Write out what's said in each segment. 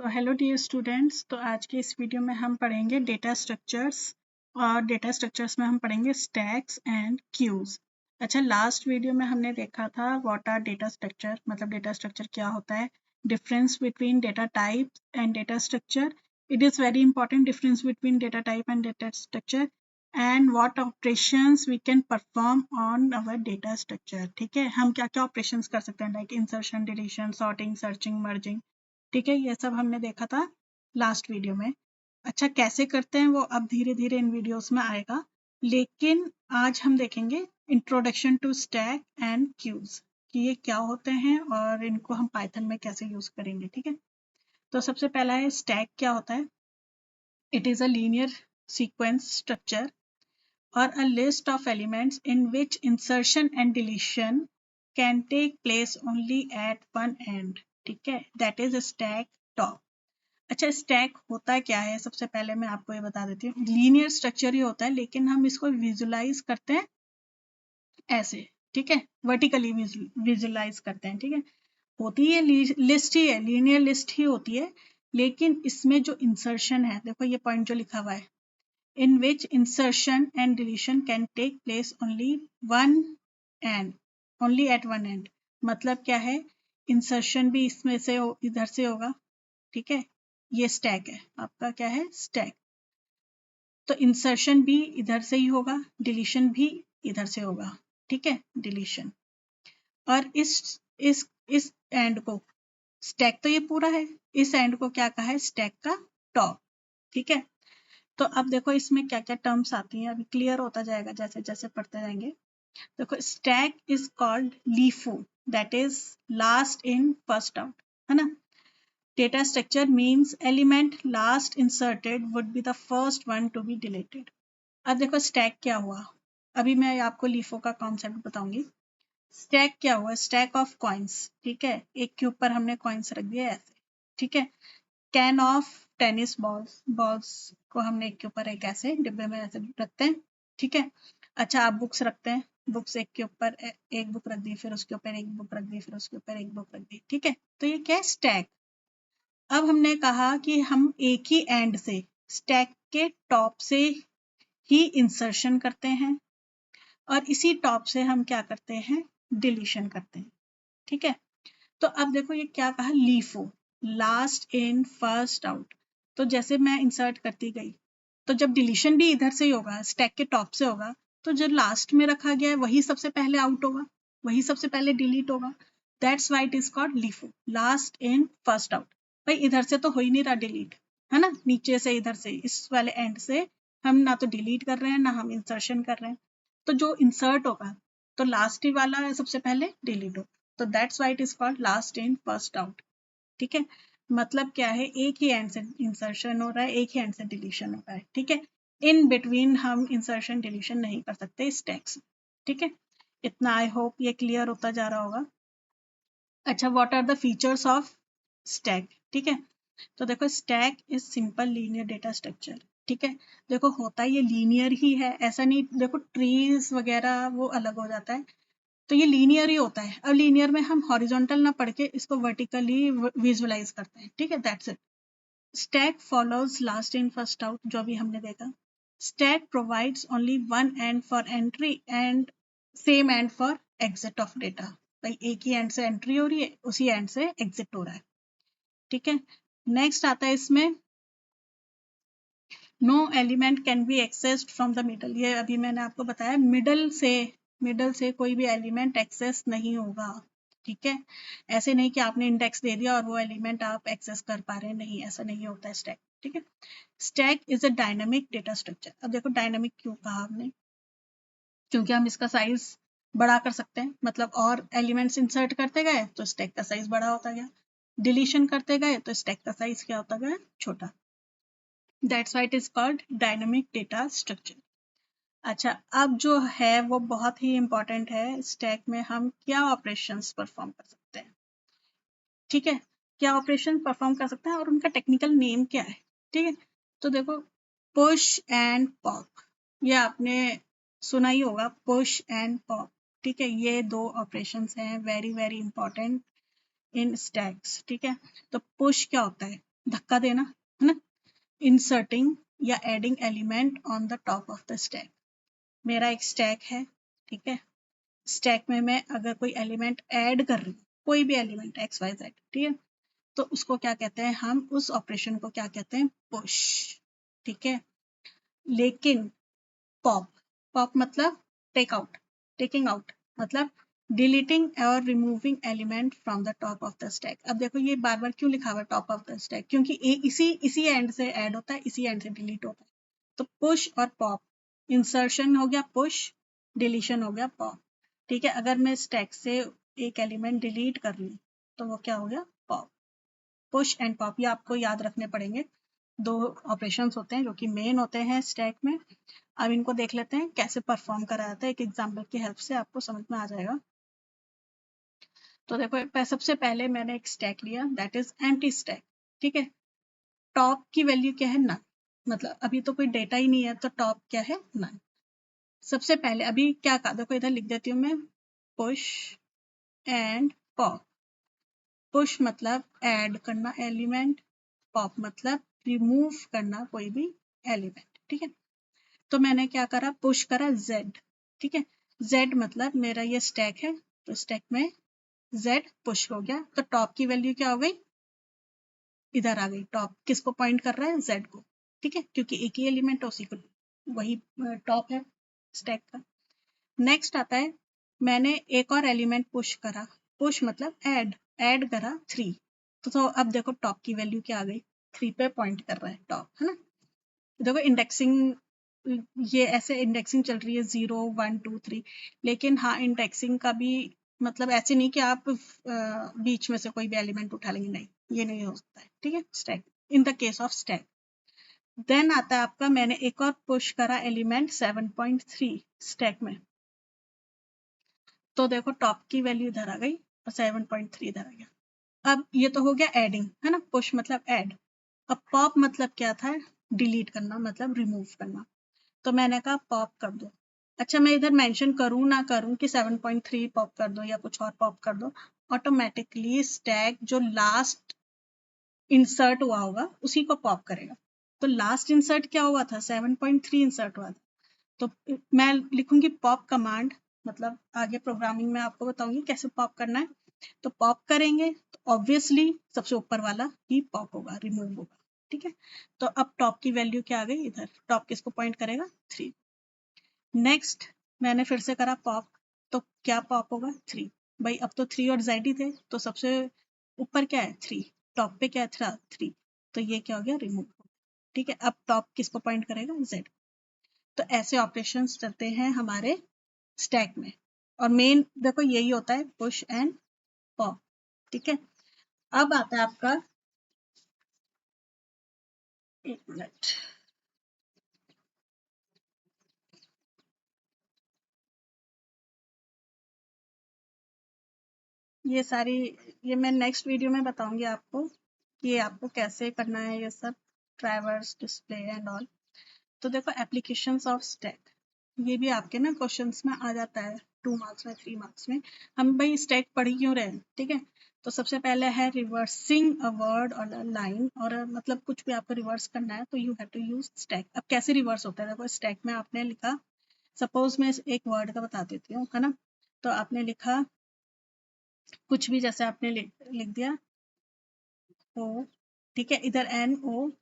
तो hello dear students, तो आज के इस वीडियो में हम पढ़ेंगे डेटा स्ट्रक्चर्स। और डेटा स्ट्रक्चर्स में हम पढ़ेंगे स्टैक्स एंड क्यूज। अच्छा, लास्ट वीडियो में हमने देखा था व्हाट आर डेटा स्ट्रक्चर, मतलब डेटा स्ट्रक्चर क्या होता है, difference between data type and data structure. It is very important difference between data type and data structure and what operations we can perform on our data structure. ठीक है, हम क्या क्या operations कर सकते हैं, like insertion, deletion, sorting, searching, merging. ठीक है, ये सब हमने देखा था लास्ट वीडियो में। अच्छा, कैसे करते हैं वो अब धीरे धीरे इन वीडियोस में आएगा, लेकिन आज हम देखेंगे introduction to stack and queues कि ये क्या होते हैं और इनको हम पाइथन में कैसे यूज करेंगे। ठीक है, तो सबसे पहला है स्टैक। क्या होता है? It is a linear sequence structure or a list of elements in which insertion and deletion can take place only at one end. ठीक है, that is a stack top. अच्छा, स्टैक होता क्या है? सबसे पहले मैं आपको ये बता देती हूँ। लीनियर स्ट्रक्चर ही होता है, लेकिन हम इसको विजुलाइज करते हैं ऐसे। ठीक है, वर्टिकली विजुलाइज करते हैं। ठीक है, होती है लिस्ट ही है, लीनियर लिस्ट ही होती है, लेकिन इसमें जो इंसर्शन है, देखो ये पॉइंट जो लिखा हुआ है, in which insertion and deletion can take place only at one end। मतलब क्या है? इंसर्शन भी इसमें से इधर से होगा। ठीक है, ये स्टैक है आपका। क्या है? स्टैक। तो इंसर्शन भी इधर से ही होगा, डिलीशन भी इधर से होगा। ठीक है, डिलीशन। और इस एंड को, स्टैक तो ये पूरा है, इस एंड को क्या कहा है? स्टैक का टॉप। ठीक है, तो अब देखो इसमें क्या क्या टर्म्स आती हैं, अभी क्लियर होता जाएगा जैसे जैसे पढ़ते जाएंगे। देखो, stack is called LIFO, that is last in first out, है ना। Data structure means element last inserted would be the first one to be deleted. अब देखो स्टैक क्या हुआ, अभी मैं आपको लीफो का कॉन्सेप्ट बताऊंगी। स्टैक क्या हुआ? Stack of coins. ठीक है, एक के ऊपर हमने कॉइन्स रख दिए ऐसे। ठीक है, can of tennis balls, balls को हमने एक के ऊपर एक ऐसे डिब्बे में ऐसे रखते हैं। ठीक है, अच्छा, आप बुक्स रखते हैं, बुक्स एक के ऊपर एक बुक रख दी, फिर उसके ऊपर एक बुक रख दी, फिर उसके ऊपर एक बुक रख दी। ठीक है, तो ये क्या है? स्टैक। अब हमने कहा कि हम एक ही एंड से, स्टैक के टॉप से ही इंसर्शन करते हैं और इसी टॉप से हम क्या करते हैं? डिलीशन करते हैं। ठीक है, तो अब देखो ये क्या कहा? LIFO, last in first out. तो जैसे मैं इंसर्ट करती गई, तो जब डिलीशन भी इधर से ही होगा, स्टैक के टॉप से होगा, तो जो लास्ट में रखा गया है वही सबसे पहले आउट होगा, वही सबसे पहले डिलीट होगा। That's why it is called LIFO, last in first out. भाई इधर से तो हो ही नहीं रहा डिलीट, है ना, नीचे से इधर से इस वाले एंड से हम ना तो डिलीट कर रहे हैं ना हम इंसर्शन कर रहे हैं। तो जो इंसर्ट होगा तो लास्ट ही वाला है सबसे पहले डिलीट होगा, तो that's why it is called last in first out. ठीक है, मतलब क्या है? एक ही एंड से इंसर्शन हो रहा है, एक ही एंड से डिलीशन हो रहा है। ठीक है, इन बिटवीन हम इंसर्शन डिलीशन नहीं कर सकते स्टैक्स। ठीक है, इतना आई होप ये क्लियर होता जा रहा होगा। अच्छा, what are the features of stack? ठीक है, तो देखो stack is simple linear data structure. ठीक है, देखो होता ये लीनियर ही है, ऐसा नहीं, देखो ट्रीज वगैरह वो अलग हो जाता है, तो ये लीनियर ही होता है। अब लीनियर में हम हॉरिजॉन्टल ना पढ़ के इसको वर्टिकली विजुअलाइज करते हैं। ठीक है, that's it. Stack follows last in first out, जो भी हमने देखा। Stack provides only one and for entry and same and for exit of data. भाई एक ही एंड से एंट्री हो रही है, उसी एंड से एग्जिट हो रहा है। ठीक है, नेक्स्ट आता है इसमें no element can be accessed from the middle. ये अभी मैंने आपको बताया, मिडल से कोई भी एलिमेंट एक्सेस नहीं होगा। ठीक है, ऐसे नहीं कि आपने इंडेक्स दे दिया और वो एलिमेंट आप एक्सेस कर पा रहे हैं, नहीं, ऐसा नहीं होता है स्टैक। ठीक है, stack is a dynamic data structure. अब देखो डायनामिक क्यों कहा हमने? क्योंकि हम इसका साइज बड़ा कर सकते हैं, मतलब और एलिमेंट्स इंसर्ट करते गए तो स्टैक का साइज बड़ा होता गया, डिलीशन करते गए तो स्टैक का साइज क्या होता गया? छोटा। That's why it is called dynamic data structure. अच्छा, अब जो है वो बहुत ही इंपॉर्टेंट है, स्टैक में हम क्या ऑपरेशंस परफॉर्म कर सकते हैं। ठीक है, क्या ऑपरेशन परफॉर्म कर सकते हैं और उनका टेक्निकल नेम क्या है। ठीक है, तो देखो पुश एंड पॉप, ये आपने सुना ही होगा, पुश एंड पॉप। ठीक है, ये दो ऑपरेशंस हैं very very important in stacks. ठीक है, तो पुश क्या होता है? धक्का देना, है ना, इंसर्टिंग या adding element on the top of the stack. मेरा एक स्टैक है, ठीक है, स्टैक में मैं अगर कोई एलिमेंट ऐड कर रही हूँ, कोई भी एलिमेंट XYZ, ठीक है, तो उसको क्या कहते हैं, हम उस ऑपरेशन को क्या कहते हैं, पुश, ठीक है। लेकिन पॉप, पॉप मतलब टेक आउट, टेकिंग आउट, मतलब डिलीटिंग और removing element from the top of the stack. अब देखो ये बार बार क्यों लिखा हुआ है टॉप ऑफ द स्टैक, क्योंकि इसी एंड से ऐड होता है, इसी एंड से डिलीट होता है। तो पुश और पॉप, इंसर्शन हो गया पुश, डिलीशन हो गया पॉप, ठीक है। अगर मैं स्टैक से एक एलिमेंट डिलीट कर रही हूँ तो वो क्या हो गया, पॉप। पुश एंड पॉप ये आपको याद रखने पड़ेंगे, दो ऑपरेशंस होते हैं जो कि मेन होते हैं स्टैक में। अब इनको देख लेते हैं कैसे परफॉर्म करा जाता है, एक एग्जांपल की हेल्प से आपको समझ में आ जाएगा। तो देखो सबसे पहले मैंने एक स्टैक लिया, दैट इज एम्प्टी स्टैक, ठीक है। टॉप की वैल्यू क्या है, नन, मतलब अभी तो कोई डेटा ही नहीं है, तो टॉप क्या है, नन। सबसे पहले अभी क्या कहा, देखो इधर लिख देती हूँ मैं, पुश एंड पॉप। पुश मतलब ऐड करना एलिमेंट, पॉप मतलब रिमूव करना कोई भी एलिमेंट, ठीक है। तो मैंने क्या करा, पुश करा Z, ठीक है। Z मतलब मेरा ये स्टैक है, तो स्टैक में Z पुश हो गया, तो टॉप की वैल्यू क्या हो गई, इधर आ गई। टॉप किसको पॉइंट कर रहा है, Z को, ठीक है, क्योंकि एक ही एलिमेंट है, उसी को वही टॉप है स्टैक का। नेक्स्ट आता है, मैंने एक और एलिमेंट पुश करा, पुश मतलब ऐड करा 3, तो अब देखो टॉप की वैल्यू क्या आ गई, 3 पे पॉइंट कर रहा है टॉप, है ना। देखो इंडेक्सिंग, ये ऐसे इंडेक्सिंग चल रही है 0 1 2 3, लेकिन हाँ इंडेक्सिंग का भी मतलब ऐसे नहीं कि आप बीच में से कोई भी एलिमेंट उठा लेंगे, नहीं, ये नहीं हो सकता है, ठीक है। Stack, in the case of stack. Then आता है आपका, मैंने एक और पुश करा एलिमेंट 7.3 स्टैक में, तो देखो टॉप की वैल्यू इधर आ गई और 7.3 इधर आ गया। अब ये तो हो गया एडिंग, है ना, पुश मतलब ऐड। अब पॉप मतलब क्या था, डिलीट करना, मतलब रिमूव करना। तो मैंने कहा पॉप कर दो। अच्छा मैं इधर मेंशन करूं ना करूं कि 7.3 पॉप कर दो या कुछ और पॉप कर दो, ऑटोमेटिकली स्टैक जो लास्ट इंसर्ट हुआ होगा उसी को पॉप करेगा। तो लास्ट इंसर्ट क्या हुआ था, 7.3 इंसर्ट हुआ था, तो मैं लिखूंगी पॉप कमांड, मतलब आगे प्रोग्रामिंग में आपको बताऊंगी कैसे पॉप करना है। तो पॉप करेंगे तो ऑब्वियसली सबसे ऊपर वाला ही पॉप होगा, रिमूव होगा, ठीक है। तो अब टॉप की वैल्यू क्या आ गई, इधर टॉप किसको पॉइंट करेगा, 3। नेक्स्ट मैंने फिर से करा पॉप, तो क्या पॉप होगा, 3। भाई अब तो 3 और Z ही थे, तो सबसे ऊपर क्या है, 3, टॉप पे क्या है, 3, तो ये क्या हो गया, रिमूव, ठीक है। अब टॉप किसको पॉइंट करेगा, Z। तो ऐसे ऑपरेशंस चलते हैं हमारे स्टैक में, और मेन देखो यही होता है, पुश एंड पॉप, ठीक है। अब आता है आपका, एक मिनट, ये सारी, ये मैं नेक्स्ट वीडियो में बताऊंगी आपको कि आपको कैसे करना है ये सब, ट्रैवर्स डिस्प्ले एंड ऑल। तो देखो एप्लीकेशंस ऑफ स्टैक, ये भी आपके ना क्वेश्चंस में आ जाता है, 2 मार्क्स में, 3 मार्क्स में। हम भाई स्टैक पढ़ ही क्यों रहे हैं, ठीक है। तो सबसे पहले है रिवर्सिंग अ वर्ड और अ लाइन, और मतलब कुछ भी आपको रिवर्स करना है तो you have to use stack. अब कैसे रिवर्स होता है, देखो स्टैक में आपने लिखा, सपोज मैं एक वर्ड का बता देती हूँ, है ना। तो आपने लिखा कुछ भी, जैसे आपने लिख दिया ओ, ठीक है, इधर NOHTYP,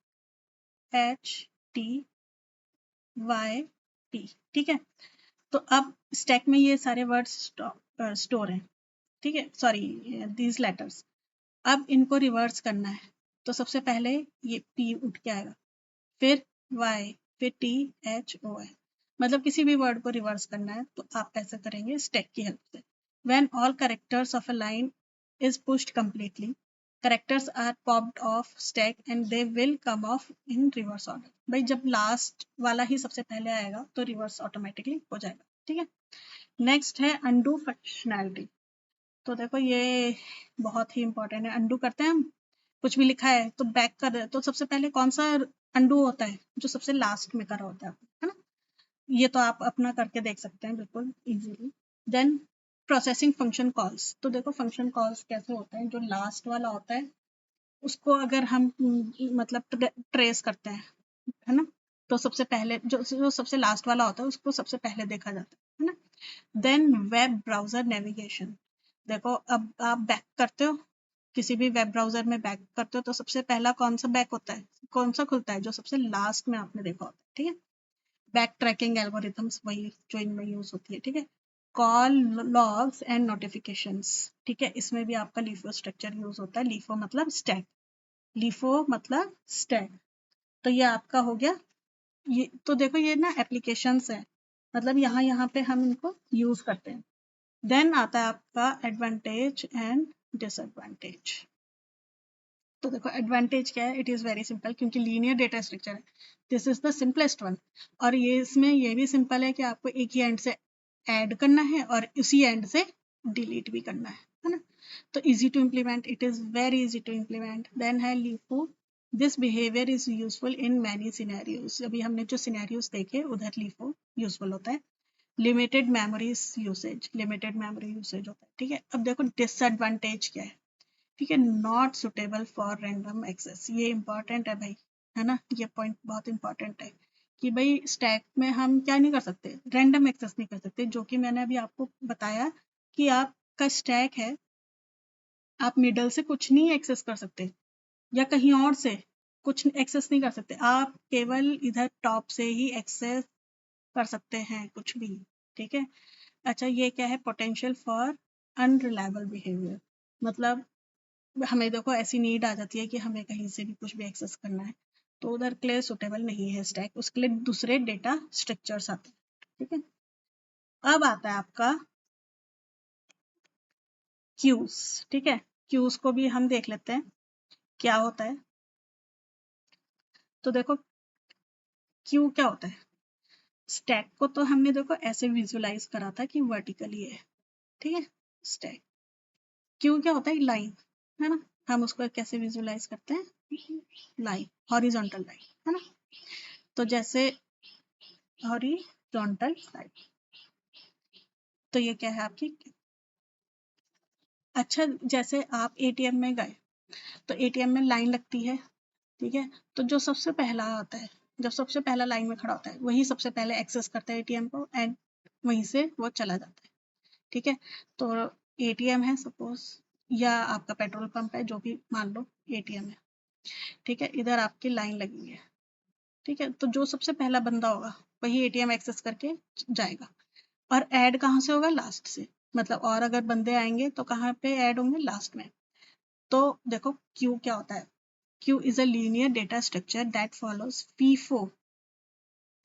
ठीक है। तो अब स्टैक में ये सारे वर्ड्स स्टोर हैं, ठीक है, सॉरी दीज लेटर्स। अब इनको रिवर्स करना है, तो सबसे पहले ये P उठ के आएगा, फिर Y, फिर THOI, मतलब किसी भी वर्ड को रिवर्स करना है तो आप ऐसा करेंगे स्टैक की हेल्प से। When all characters of a line is pushed completely, characters are popped off stack and they will come off in reverse order। भाई जब लास्ट वाला ही सबसे पहले आएगा तो रिवर्स ऑटोमेटिकली हो जाएगा, ठीक है। नेक्स्ट है अनडू फंक्शनैलिटी। तो देखो ये बहुत ही इंपॉर्टेंट है, अनडू करते हैं हम, कुछ भी लिखा है तो बैक कर रहे हैं, तो सबसे पहले कौन सा अनडू होता है, जो सबसे लास्ट में करा होता है ना। ये तो आप अपना करके देख सकते हैं बिल्कुल easily. Then processing function calls, तो देखो फंक्शन कॉल्स कैसे होते हैं, जो लास्ट वाला होता है उसको अगर हम मतलब ट्रेस करते हैं, है ना, तो सबसे पहले जो सबसे लास्ट वाला होता है उसको सबसे पहले देखा जाता है ना। देन वेब ब्राउजर नेविगेशन, देखो अब आप बैक करते हो, किसी भी वेब ब्राउजर में बैक करते हो तो सबसे पहला कौन सा बैक होता है, कौन सा खुलता है, जो सबसे लास्ट में आपने देखा होता है, ठीक है। बैक ट्रैकिंग एल्गोरिथम्स वही जो इनमें यूज होती है, ठीक है। कॉल लॉग्स एंड नोटिफिकेशंस, ठीक है, इसमें भी आपका लीफो स्ट्रक्चर यूज होता है। लीफो मतलब स्टैक, लीफो मतलब स्टैक। तो ये आपका हो गया। ये तो देखो ये ना एप्लीकेशंस है, मतलब यहाँ यहाँ पे हम इनको यूज करते हैं। देन आता है आपका एडवांटेज एंड डिसएडवांटेज। तो देखो एडवांटेज क्या है, इट इज़ वेरी सिंपल, क्योंकि लीनियर डेटा स्ट्रक्चर है, this is the simplest one. और ये इसमें ये भी सिंपल है कि आपको एक ही एंड से ऐड करना है और उसी एंड से डिलीट भी करना है ना। तो easy to implement, it is very easy to implement. Then है लीफो, this behaviour is useful in many scenarios, अभी हमने जो सिनेरियोज देखे उधर लीफो यूजफुल होता है। Limited memories usage, limited memory usage होता है, ठीक है। अब देखो डिसएडवांटेज क्या है, ठीक है, not suitable for random access, ये इंपॉर्टेंट है भाई, है ना, ये पॉइंट बहुत इंपॉर्टेंट है कि भाई स्टैक में हम क्या नहीं कर सकते, रैंडम एक्सेस नहीं कर सकते, जो कि मैंने अभी आपको बताया कि आपका स्टैक है, आप मिडल से कुछ नहीं एक्सेस कर सकते या कहीं और से कुछ एक्सेस नहीं कर सकते, आप केवल इधर टॉप से ही एक्सेस कर सकते हैं कुछ भी, ठीक है। अच्छा ये क्या है, पोटेंशियल फॉर अनरिलायबल बिहेवियर, मतलब हमें देखो ऐसी नीड आ जाती है कि हमें कहीं से भी कुछ भी एक्सेस करना है, तो उधर के लिए सुटेबल नहीं है स्टैक, उसके लिए दूसरे डेटा स्ट्रक्चर्स आते हैं, ठीक है। अब आता है आपका क्यूज, ठीक है, क्यूज को भी हम देख लेते हैं क्या होता है। तो देखो क्यू क्या होता है, स्टैक को तो हमने देखो ऐसे विजुलाइज करा था कि वर्टिकली है, ठीक है, स्टैक। क्यू क्या होता है, लाइन, है ना, हम उसको कैसे विजुलाइज करते हैं, लाइन, हॉरिजॉन्टल लाइन, है ना। तो जैसे हॉरिजॉन्टल लाइन, तो ये क्या है आपकी। अच्छा जैसे आप एटीएम में गए तो एटीएम में लाइन लगती है, ठीक है, तो जो सबसे पहला आता है, जो सबसे पहला लाइन में खड़ा होता है वही सबसे पहले एक्सेस करता है एटीएम को एंड वहीं से वो चला जाता है, ठीक है। तो एटीएम है सपोज, या आपका पेट्रोल पंप है, जो भी मान लो एटीएम है, ठीक है, इधर आपकी लाइन लगी है, ठीक है, तो जो सबसे पहला बंदा होगा वही एटीएम एक्सेस करके जाएगा, और ऐड कहाँ से होगा, लास्ट से, मतलब और अगर बंदे आएंगे तो कहाँ पे ऐड होंगे, लास्ट में। तो देखो क्यू क्या होता है, queue is a linear data structure that follows FIFO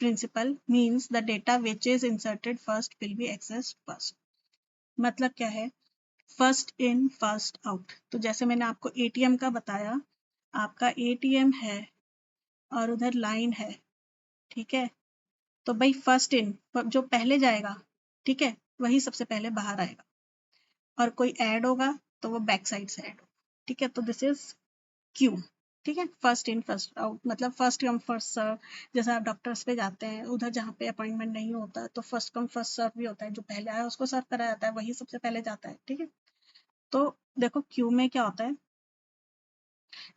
principle, means the data which is inserted first will be accessed first. मतलब क्या है, फर्स्ट इन फर्स्ट आउट। तो जैसे मैंने आपको एटीएम का बताया, आपका एटीएम है और उधर लाइन है, ठीक है, तो भाई फर्स्ट इन जो पहले जाएगा, ठीक है, वही सबसे पहले बाहर आएगा, और कोई ऐड होगा तो वो बैक साइड से ऐड होगा, ठीक है। तो दिस इज क्यू, ठीक है, फर्स्ट इन फर्स्ट आउट, मतलब फर्स्ट कम फर्स्ट सर्व। जैसे आप डॉक्टर्स पे जाते हैं, उधर जहाँ पे अपॉइंटमेंट नहीं होता तो फर्स्ट कम फर्स्ट सर्व भी होता है, जो पहले आया उसको सर्व करा जाता है, वही सबसे पहले जाता है, ठीक है। तो देखो क्यू में क्या होता है,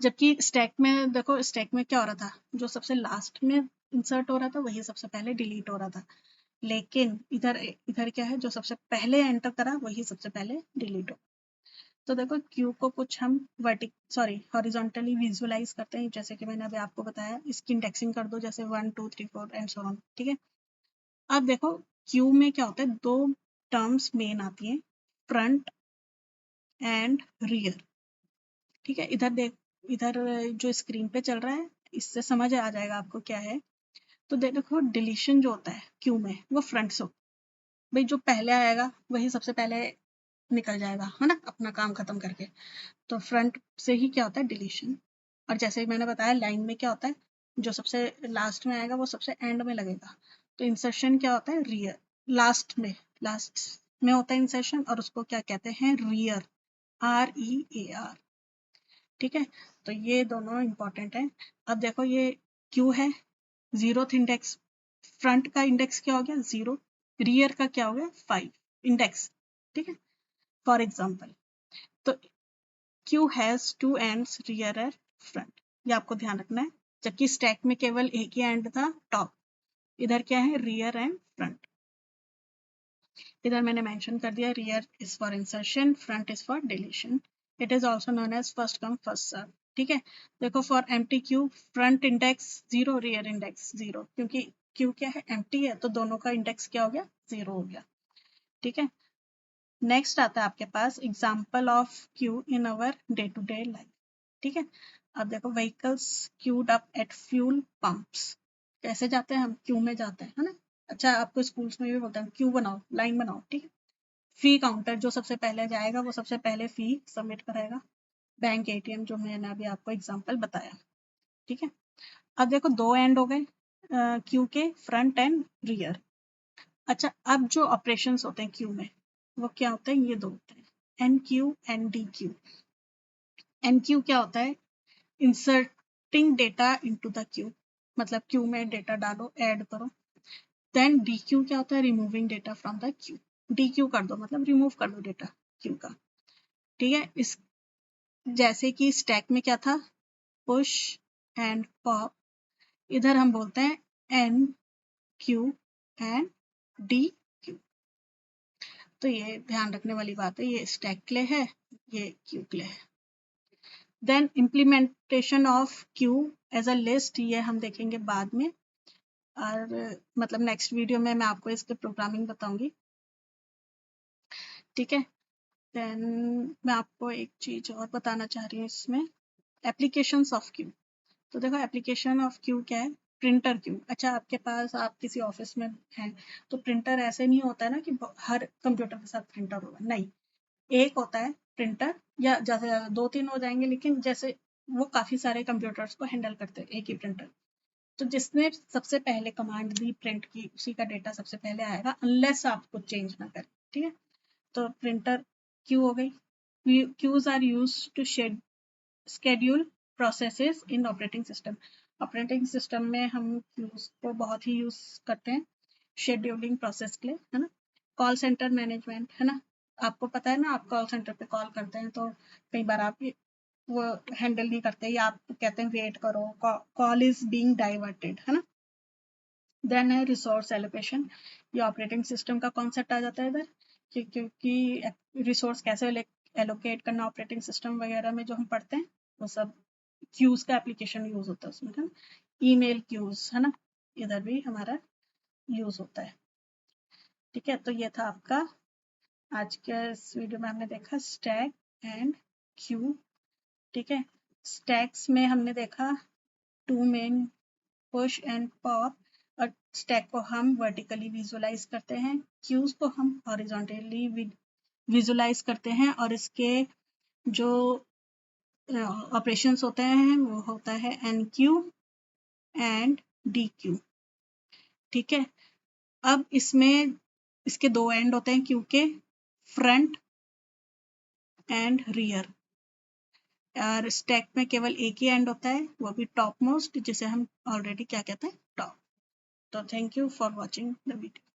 जबकि स्टैक में देखो, स्टैक में क्या हो रहा था, जो सबसे लास्ट में इंसर्ट हो रहा था वही सबसे पहले डिलीट हो रहा था, लेकिन इधर इधर क्या है, जो सबसे पहले एंटर करा वही सबसे पहले डिलीट हो। तो देखो क्यू को कुछ हम हॉरिजॉन्टली विजुअलाइज करते हैं, जैसे कि मैंने अभी आपको बताया, इसकी इंडेक्सिंग कर दो, जैसे 1 2 3 4 एंड सो ऑन, ठीक है। अब देखो क्यू में क्या होता है, दो टर्म्स मेन आती हैं, फ्रंट एंड रियर, ठीक है। इधर देख, इधर जो स्क्रीन पे चल रहा है इससे समझ आ जाएगा आपको क्या है। तो देखो डिलीशन जो होता है क्यू में वो फ्रंट से होता है, भाई जो पहले आएगा वही सबसे पहले निकल जाएगा, है ना, अपना काम खत्म करके। तो फ्रंट से ही क्या होता है, डिलीशन। और जैसे ही मैंने बताया लाइन में क्या होता है, जो सबसे लास्ट में आएगा वो सबसे एंड में लगेगा। तो इंसर्शन क्या होता है, रियर, लास्ट में, लास्ट में होता है इंसर्शन, और उसको क्या कहते हैं, रियर, REAR, ठीक है। तो ये दोनों इंपॉर्टेंट है। अब देखो ये क्यू है, जीरोथ इंडेक्स, फ्रंट का इंडेक्स क्या हो गया, 0, रियर का क्या हो गया, 5 इंडेक्स, ठीक है, फॉर एग्जाम्पल। तो Q has two ends, rear and front, ये आपको ध्यान रखना है, जबकि स्टैक में केवल एक ही एंड था, टॉप। इधर क्या है, रियर एंड फ्रंट। इधर मैंने मेंशन कर दिया, rear is for insertion, front is for deletion. It is also known as first come first serve. ठीक है, देखो for empty queue front index 0, rear index 0, क्योंकि क्यू क्या है, एम्प्टी है, तो दोनों का इंडेक्स क्या हो गया, 0 हो गया। ठीक है, नेक्स्ट आता है आपके पास example of queue in our day to day life. ठीक है, अब देखो vehicles queued up at fuel pumps, कैसे जाते हैं हम, क्यू में जाते हैं, है ना। अच्छा, आपको स्कूल्स में भी बोलते हैं क्यू बनाओ, लाइन बनाओ। ठीक है, फी काउंटर, जो सबसे पहले जाएगा वो सबसे पहले फी सबमिट कराएगा। बैंक एटीएम, जो मैंने अभी आपको एग्जांपल बताया। ठीक है, अब देखो दो एंड हो गए क्यू के, फ्रंट एंड रियर। अच्छा, अब जो ऑपरेशंस होते हैं क्यू में वो क्या होते हैं, ये दो होते हैं, enqueue and dequeue. Enqueue क्या होता है, inserting data into the queue, मतलब क्यू में डेटा डालो, ऐड करो। देन डी क्यू क्या होता है, removing data from the queue. Dequeue कर दो मतलब रिमूव कर दो डेटा क्यू का। ठीक है, इस जैसे कि स्टैक में क्या था, पुश एंड पॉप, इधर हम बोलते हैं enqueue and dequeue. तो ये ध्यान रखने वाली बात है, ये स्टैक के लिए है, ये क्यू के लिए है। Then implementation of queue as a list, ये हम देखेंगे बाद में, और मतलब नेक्स्ट वीडियो में मैं आपको इसके प्रोग्रामिंग बताऊंगी। ठीक है, देन मैं आपको एक चीज और बताना चाह रही हूँ इसमें, एप्लीकेशंस ऑफ क्यू। तो देखो एप्लीकेशन ऑफ क्यू क्या है, प्रिंटर क्यू। अच्छा, आपके पास, आप किसी ऑफिस में हैं तो प्रिंटर ऐसे नहीं होता है ना कि हर कंप्यूटर के साथ प्रिंटर होगा, नहीं, एक होता है प्रिंटर, या जैसे दो तीन हो जाएंगे, लेकिन जैसे वो काफी सारे कंप्यूटर्स को हैंडल करते हैं एक ही प्रिंटर। तो जिसने सबसे पहले कमांड दी प्रिंट की, उसी का डेटा सबसे पहले आएगा, अनलेस आप कुछ चेंज ना करें। ठीक है, तो प्रिंटर क्यू हो गई। Queues are use to schedule processes in operating system। Operating system में हम क्यूज को बहुत ही यूज करते हैं शेड्यूलिंग प्रोसेस के लिए, है ना। कॉल सेंटर मैनेजमेंट, है ना, आपको पता है ना, आप कॉल सेंटर पे कॉल करते हैं तो कई बार आप वो हैंडल नहीं करते, या आप कहते हैं वेट करो, कॉल इज बीइंग डाइवर्टेड, है ना। देन है रिसोर्स एलोकेशन, ये ऑपरेटिंग सिस्टम का कॉन्सेप्ट आ जाता है इधर, क्योंकि रिसोर्स कैसे एलोकेट करना ऑपरेटिंग सिस्टम वगैरह में जो हम पढ़ते हैं वो सब क्यूज का एप्लीकेशन यूज होता है उसमें, है ना। ईमेल क्यूज, है ना, इधर भी हमारा यूज होता है। ठीक है, तो ये था आपका आज के इस वीडियो में हमने देखा स्टैक एंड क्यू। ठीक है, स्टैक्स में हमने देखा two main, push and pop, और स्टैक को हम वर्टिकली विजुअलाइज करते हैं, क्यूज को हम हॉरिजॉन्टली विजुअलाइज करते हैं, और इसके जो ऑपरेशंस होते हैं वो होता है enqueue and dequeue. ठीक है, अब इसमें इसके दो एंड होते हैं क्यू के, फ्रंट एंड रियर, और स्टैक में केवल एक ही एंड होता है, वो भी टॉप मोस्ट, जिसे हम ऑलरेडी क्या कहते हैं, टॉप। तो thank you for watching the video.